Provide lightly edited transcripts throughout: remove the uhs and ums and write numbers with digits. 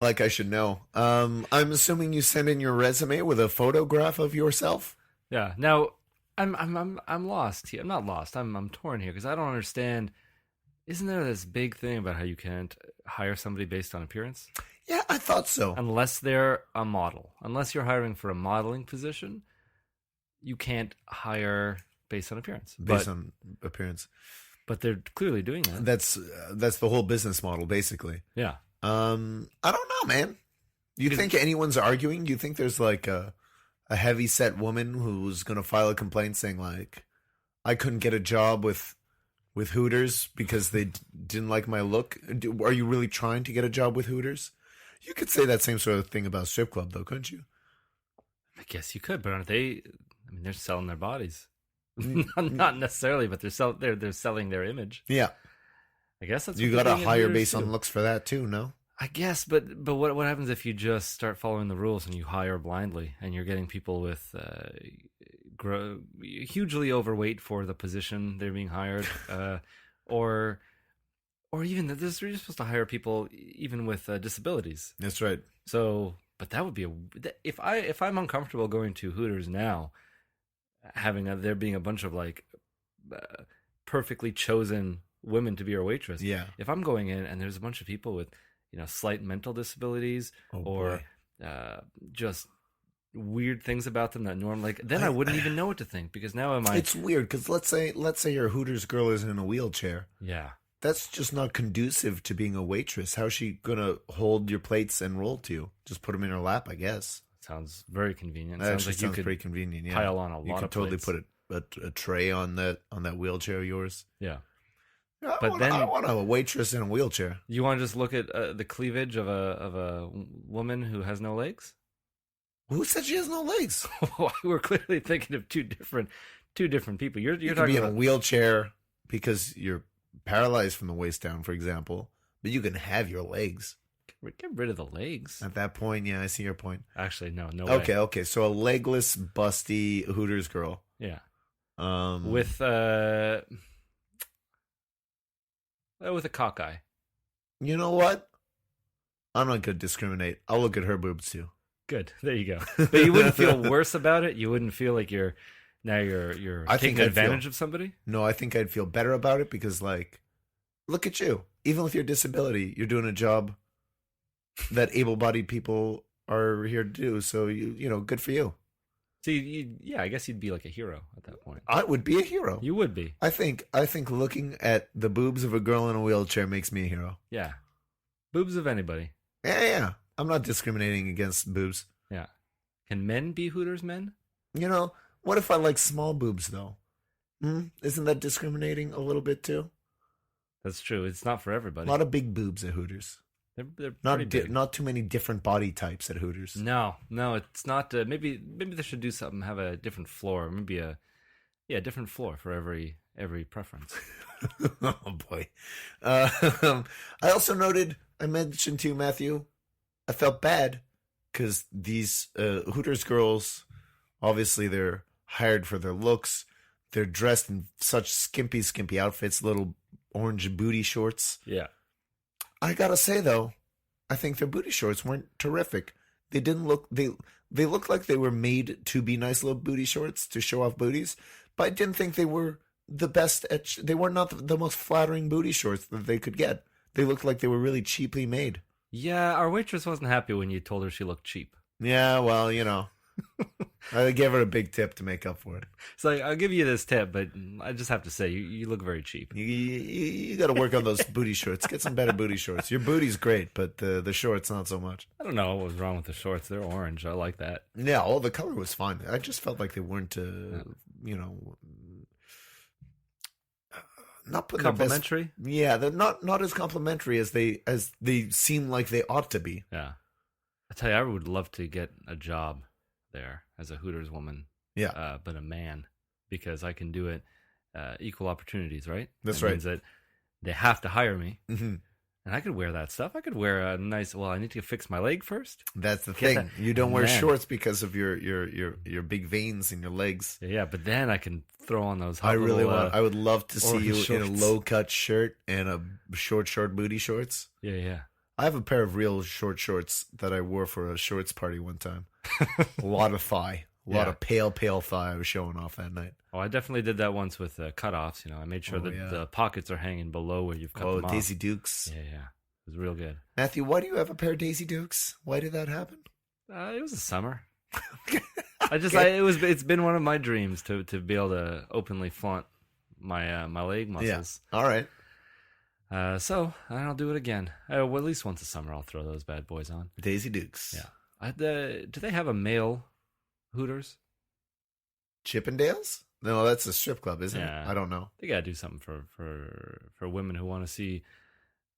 Like I should know. I'm assuming you sent in your resume with a photograph of yourself. Yeah. Now, I'm lost here. I'm not lost. I'm torn here because I don't understand. Isn't there this big thing about how you can't hire somebody based on appearance Yeah, I thought so. unless they're a model? Unless you're hiring for a modeling position, you can't hire based on appearance. Based on appearance. But they're clearly doing that. That's the whole business model, basically. Yeah. I don't know, man. You think anyone's arguing? You think there's like a heavy set woman who's gonna file a complaint saying like, I couldn't get a job with Hooters because they didn't like my look? Are you really trying to get a job with Hooters? You could say that same sort of thing about strip club, though, couldn't you? I guess you could, but aren't they? I mean, they're selling their bodies. Mm, Not necessarily, but they're selling their image. Yeah, I guess that's you what got they're to doing in hire Hooters based too. on looks for that too, no? I guess, but what happens if you just start following the rules and you hire blindly and you're getting people with hugely overweight for the position they're being hired, or even that this you're supposed to hire people even with disabilities. That's right. So, but that would be if I'm uncomfortable going to Hooters now, having there being a bunch of like perfectly chosen women to be our waitress. Yeah. If I'm going in and there's a bunch of people with slight mental disabilities Oh, or just weird things about them that normally then I wouldn't even know what to think because now am I? It's weird because let's say your Hooters girl is in a wheelchair. Yeah. That's just not conducive to being a waitress. How's she gonna hold your plates and roll to you? Just put them in her lap, I guess. Sounds very convenient. That Sounds actually like you sounds could pretty convenient. Yeah, pile on a you lot could of totally plates. put a tray on that wheelchair of yours. Yeah. But I want a waitress in a wheelchair. You want to just look at the cleavage of a woman who has no legs? Who said she has no legs? We're clearly thinking of two different people. You're You can talking be in a about wheelchair because you're paralyzed from the waist down, for example, but you can have your legs. get rid of the legs. At that point, yeah, I see your point. Actually, no Okay, way. okay. So a legless, busty Hooters girl. Yeah, With with a cockeye. you know what? I'm not gonna discriminate. I'll look at her boobs too. Good. There you go. But you wouldn't feel worse about it. You wouldn't feel like you're I think taking I'd advantage feel- of somebody. No, I think I'd feel better about it because, like, look at you. Even with your disability, you're doing a job that able-bodied people are here to do. So you know, good for you. So yeah, I guess you'd be like a hero at that point. I would be a hero. You would be. I think looking at the boobs of a girl in a wheelchair makes me a hero. Yeah. Boobs of anybody. Yeah. I'm not discriminating against boobs. Yeah. Can men be Hooters men? You know, what if I like small boobs though? Isn't that discriminating a little bit too? That's true. It's not for A everybody. lot of big boobs at Hooters. They're Not pretty big. not too many different body types at Hooters. No, it's not. Maybe they should do something. Have a different floor. Maybe a different floor for every preference. Oh boy. I also noted, I mentioned to you, Matthew, I felt bad because these Hooters girls, obviously they're hired for their looks. They're dressed in such skimpy outfits, little orange booty shorts. Yeah. I gotta say though, I think their booty shorts weren't terrific. They didn't look they looked like they were made to be nice little booty shorts to show off booties, but I didn't think they were the best they were not the most flattering booty shorts that they could get. They looked like they were really cheaply made. Yeah, our waitress wasn't happy when you told her she looked cheap. Yeah, well, you know. I gave her a big tip to make up for it. So I'll give you this tip, but I just have to say you look very cheap. You got to work on those booty shorts. Get some better booty shorts. Your booty's great, but the shorts not so much. I don't know what was wrong with the shorts. They're orange. I like that. Yeah, all the color was fine. I just felt like they weren't, not putting their best- Complimentary. Yeah, they're not as complimentary as they seem like they ought to be. Yeah. I tell you, I would love to get a job there as a Hooters woman. Yeah. But a man, because I can do it equal opportunities, right? That's That right. means that they have to hire me, Hmm. and I could wear that stuff. I could wear a nice. Well, I need to fix my leg first. That's the Get thing. that- You don't wear Man. shorts because of your big veins in your legs. Yeah, but then I can throw on those. Hot I really little, want. I would love to see orange you in a shorts. low cut shirt and a short booty shorts. Yeah. I have a pair of real short shorts that I wore for a shorts party one time. A lot of thigh. A lot Yeah. of pale thigh I was showing off that night. Oh, I definitely did that once with cutoffs. I made sure Oh, that yeah. the pockets are hanging below where you've cut Oh, them off. Daisy Dukes. Yeah, yeah. It was real good. Matthew, why do you have a pair of Daisy Dukes? Why did that happen? It was a summer. It's been one of my dreams to be able to openly flaunt my leg muscles. All right. So I'll do it again. Well, at least once a summer, I'll throw those bad boys on. Daisy Dukes. Yeah. Do they have a male Hooters? Chippendales? No, that's a strip club, isn't Yeah. it? I don't know. They gotta do something for women who want to see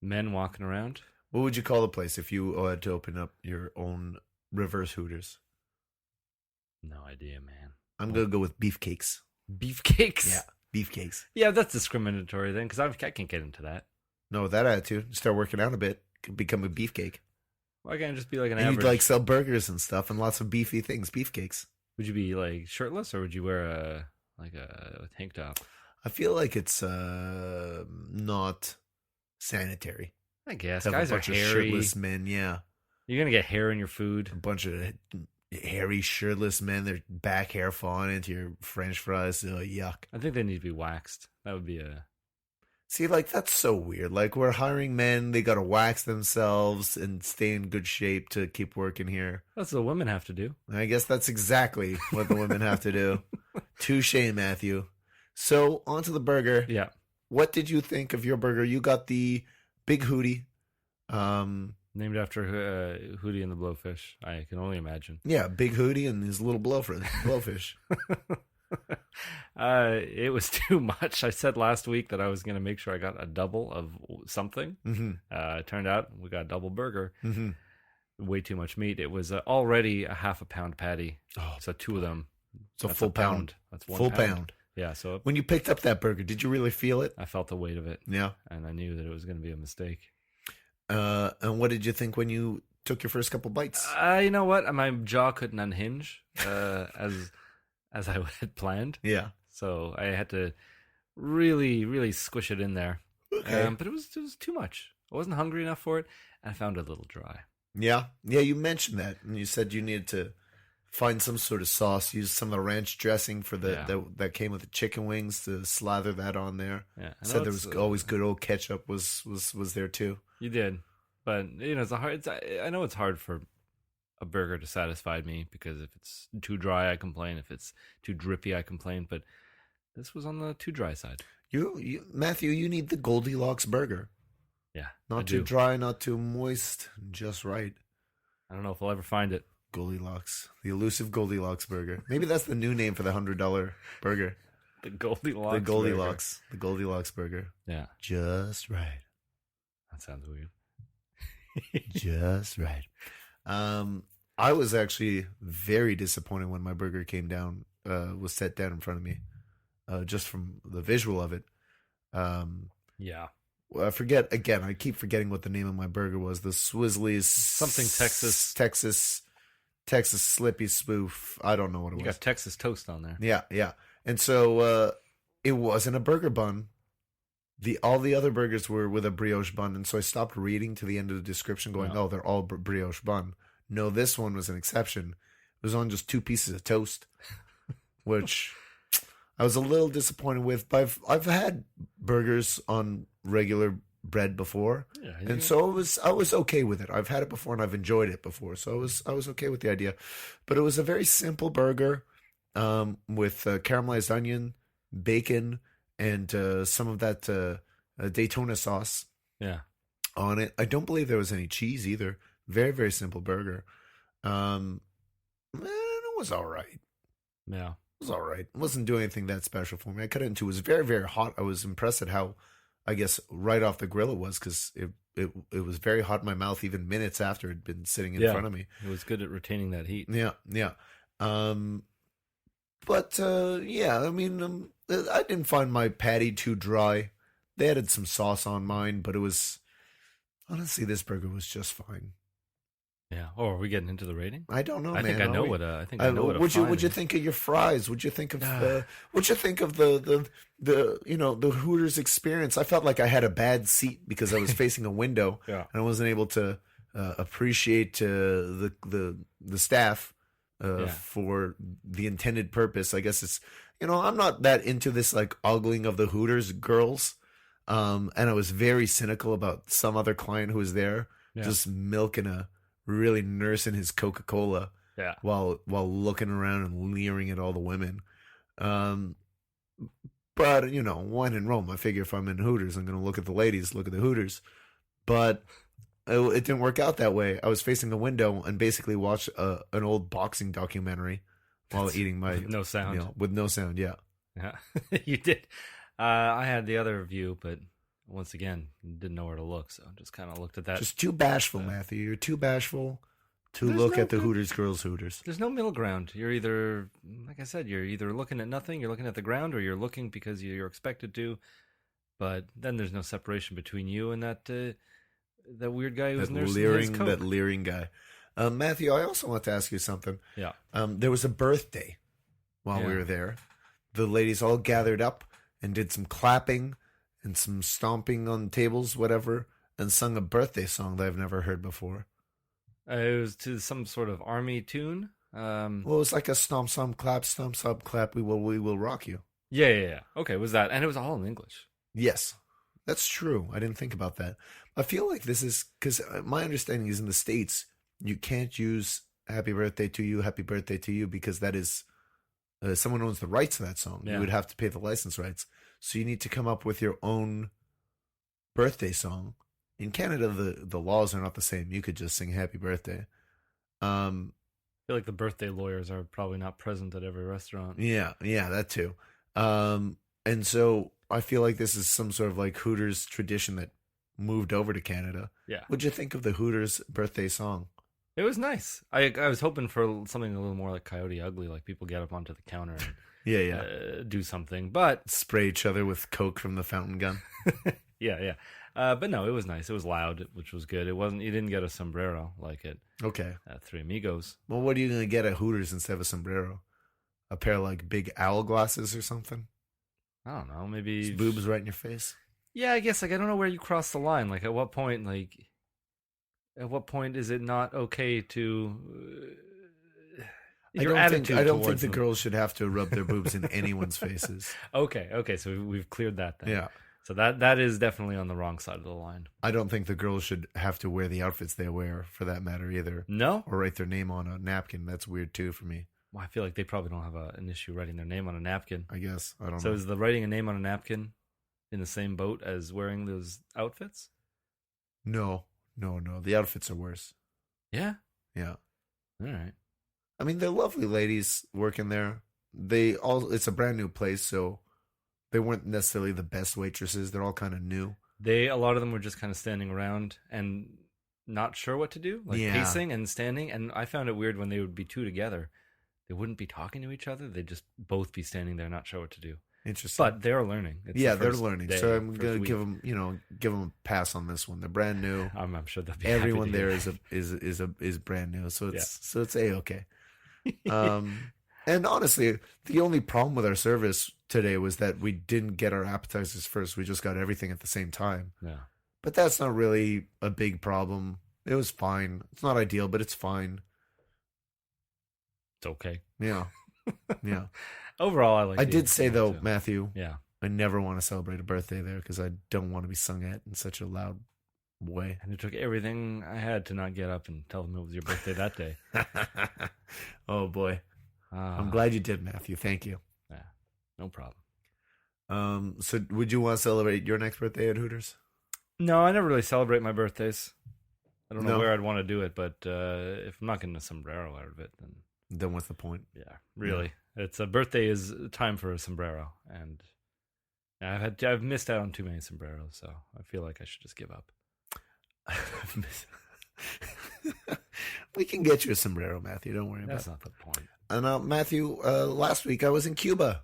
men walking around. What would you call the place if you had to open up your own reverse Hooters? No idea, man. I'm going to go with beefcakes. Beefcakes? Yeah, beefcakes. Yeah, that's discriminatory then, because I can't get into that. No, with that attitude, start working out a bit, could become a beefcake. Why can't it just be like an And average? you'd like sell burgers and stuff and lots of beefy things, beefcakes. Would you be like shirtless, or would you wear a tank top? I feel like it's not sanitary. I guess To have guys a are bunch of hairy. shirtless men, yeah. You're gonna get hair in your food. A bunch of hairy, shirtless men, their back hair falling into your French fries. Yuck. I think they need to be waxed. That would be a. See, like, that's so weird. Like, we're hiring men, they gotta wax themselves and stay in good shape to keep working here. That's what women have to do. I guess that's exactly what the women have to do. Touche, Matthew. So, onto the burger. Yeah. What did you think of your burger? You got the Big Hootie. Named after Hootie and the Blowfish. I can only imagine. Yeah, Big Hootie and his little blowfish. It was too much. I said last week that I was going to make sure I got a double of something. Mm-hmm. It turned out we got a double burger. Mm-hmm. Way too much meat. It was already a half a pound patty. Oh, So two of them. so That's full a pound. That's one Full pound. pound. Yeah, so When you picked up that burger, did you really feel it? I felt the weight of it, Yeah. and I knew that it was going to be a mistake. And what did you think when you took your first couple bites? You know what? My jaw couldn't unhinge as I had planned. Yeah. So I had to really, really squish it in there. Okay. But it was too much. I wasn't hungry enough for it, and I found it a little dry. Yeah. Yeah, you mentioned that. And you said you needed to find some sort of sauce, use some of the ranch dressing for that came with the chicken wings to slather that on there. Yeah, I know Said there was it's, always good old ketchup was there too. You did, but I know it's hard for a burger to satisfy me because if it's too dry, I complain. If it's too drippy, I complain. But this was on the too dry side. You Matthew, you need the Goldilocks burger. Yeah, Not I too do. dry, not too moist, just right. I don't know if I'll ever find it. Goldilocks. The elusive Goldilocks burger. Maybe that's the new name for the $100 burger. The Goldilocks. The Goldilocks. The Goldilocks burger. Burger. Yeah, Just right. that sounds weird. Just right. I was actually very disappointed when my burger came down, was set down in front of me, just from the visual of it. Yeah, Well, I keep forgetting what the name of my burger was. The Swizzly's Something Texas. Texas Slippy Spoof. I don't know what it you was. got Texas toast on there. Yeah. And so it wasn't a burger bun. All the other burgers were with a brioche bun, and so I stopped reading to the end of the description, going, No. "Oh, they're all brioche bun." No, this one was an exception. It was on just 2 pieces of toast, which I was a little disappointed with. But I've had burgers on regular bread before, Yeah, and so I was okay with it. I've had it before and I've enjoyed it before, so I was okay with the idea. But it was a very simple burger with caramelized onion, bacon, and some of that Daytona sauce yeah. on it. I don't believe there was any cheese either. Very, very simple burger. It was all right. Yeah. It was all right. It wasn't doing anything that special for me. I cut it into it was very, very hot. I was impressed at how, I guess, right off the grill it was, because it was very hot in my mouth even minutes after it had been sitting in front of me. It was good at retaining that heat. Yeah. But yeah, I mean, I didn't find my patty too dry. They added some sauce on mine, but it was, honestly, this burger was just fine. Yeah. Oh, are we getting into the rating? I don't know, I man. think I know what a. I think I know what a fine What'd you is. think of your fries? What'd you think of the Hooters experience? I felt like I had a bad seat because I was facing a window Yeah. and I wasn't able to appreciate the staff Yeah. for the intended purpose. I guess it's I'm not that into this like ogling of the Hooters girls, and I was very cynical about some other client who was there Yeah. just milking really nursing his Coca-Cola Yeah. while looking around and leering at all the women. Um, but when in Rome, I figure if I'm in Hooters, I'm going to look at the ladies, look at the Hooters. But it didn't work out that way. I was facing a window and basically watched an old boxing documentary while eating my With no sound. meal with no sound. Yeah. Yeah, you did. I had the other view, but once again, didn't know where to look, so just kind of looked at that. Just too bashful, Matthew. You're too bashful to There's look no at the good- Hooters girls Hooters. There's no middle ground. You're either, like I said, you're either looking at nothing, you're looking at the ground, or you're looking because you're expected to. But then there's no separation between you and that weird guy who was nursing his Coke. That leering guy. Matthew, I also want to ask you something. Yeah. There was a birthday while we Yeah. were there. The ladies all gathered up and did some clapping and some stomping on tables, whatever, and sung a birthday song that I've never heard before. It was to some sort of army tune. Well, it was like a stomp, clap, clap. We will rock you. Yeah. Okay, it was that, and it was all in English. Yes, that's true. I didn't think about that. I feel like this is because my understanding is in the States, you can't use happy birthday to you because that is someone owns the rights to that song. Yeah. You would have to pay the license rights. So you need to come up with your own birthday song. In Canada, the laws are not the same. You could just sing happy birthday. I feel like the birthday lawyers are probably not present at every restaurant. Yeah, that too. And so I feel like this is some sort of like Hooters tradition that moved over to Canada. Yeah. What'd you think of the Hooters birthday song? It was nice. I was hoping for something a little more like Coyote Ugly, like people get up onto the counter and Yeah. do something. But Spray each other with Coke from the fountain gun. yeah. But no, it was nice. It was loud, which was good. It wasn't. You didn't get a sombrero like it Okay. at Three Amigos. Well, what are you going to get at Hooters instead of a sombrero? A pair of like big owl glasses or something? I don't know. Maybe Just boobs right in your face? Yeah, I guess. Like I don't know where you cross the line. Like at what point? Is it not okay to? Your attitude. I don't think towards the them. girls should have to rub their boobs in anyone's faces. Okay. So we've cleared that then. Yeah. So that is definitely on the wrong side of the line. I don't think the girls should have to wear the outfits they wear for that matter either. No. Or write their name on a napkin. That's weird too for me. Well, I feel like they probably don't have an issue writing their name on a napkin. I guess. I don't So know. is the writing a name on a napkin in the same boat as wearing those outfits? No. The outfits are worse. Yeah. Yeah. All right. I mean, they're lovely ladies working there. It's a brand new place, so they weren't necessarily the best waitresses. They're all kind of new. A lot of them were just kind of standing around and not sure what to do, like Yeah. pacing and standing. And I found it weird when they would be two together. They wouldn't be talking to each other. They'd just both be standing there, not sure what to do. Interesting. But they're learning. It's yeah, the they're first learning. day, So I'm first gonna week. give them a pass on this one. They're brand new. I'm sure they'll be Everyone happy to there hear is brand new. So it's a-okay. And honestly, the only problem with our service today was that we didn't get our appetizers first. We just got everything at the same time. Yeah. But that's not really a big problem. It was fine. It's not ideal, but it's fine. It's okay. Yeah. Yeah. Overall, I like. I the did say though, too. Matthew, Yeah. I never want to celebrate a birthday there because I don't want to be sung at in such a loud way. And it took everything I had to not get up and tell them it was your birthday that day. Oh boy. I'm Ah, glad you did, Matthew. Thank you. Yeah, no problem. So would you want to celebrate your next birthday at Hooters? No, I never really celebrate my birthdays. I don't know No? where I'd want to do it, but if I'm not getting a sombrero out of it, then Then what's the point? yeah, really, it's a birthday is time for a sombrero, and I've missed out on too many sombreros, so I feel like I should just give up. We can get you a sombrero, Matthew. Don't worry That's about not the point. it. And Matthew, last week I was in Cuba.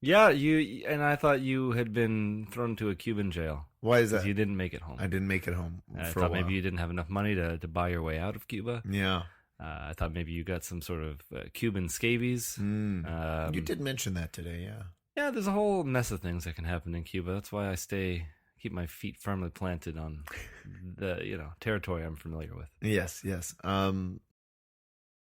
Yeah, and I thought you had been thrown to a Cuban jail. Why is Because that? you didn't make it home. I didn't make it home I for a thought while. maybe you didn't have enough money to buy your way out of Cuba. Yeah. I thought maybe you got some sort of Cuban scabies. You did mention that today, yeah. Yeah, there's a whole mess of things that can happen in Cuba. That's why I keep my feet firmly planted on the territory I'm familiar with. Yes, yes.